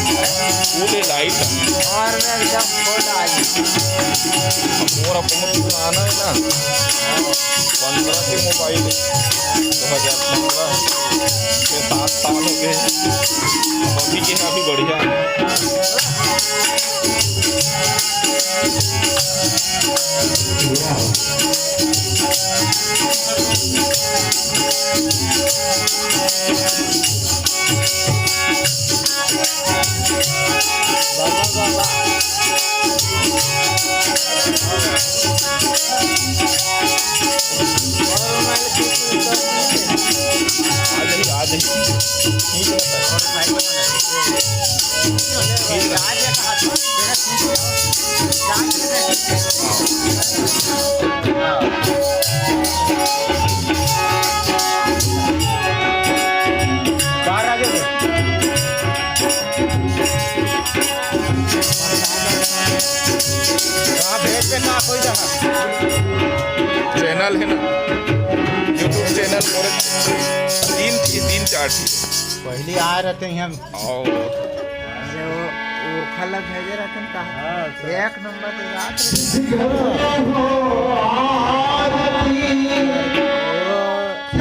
Light और मैं एकदम फुल आ गई। मोर अपना पुराना है ना 15 के मोबाइल 2015 के 7 साल हो गए अभी के काफ़ी बढ़िया है। आज ही ठीक है चैनल है ना यूट्यूब चैनल और तीन चार पहले आ रहते हैं हम और खलक भेजे रहते हैं कहाँ एक नंबर पे रात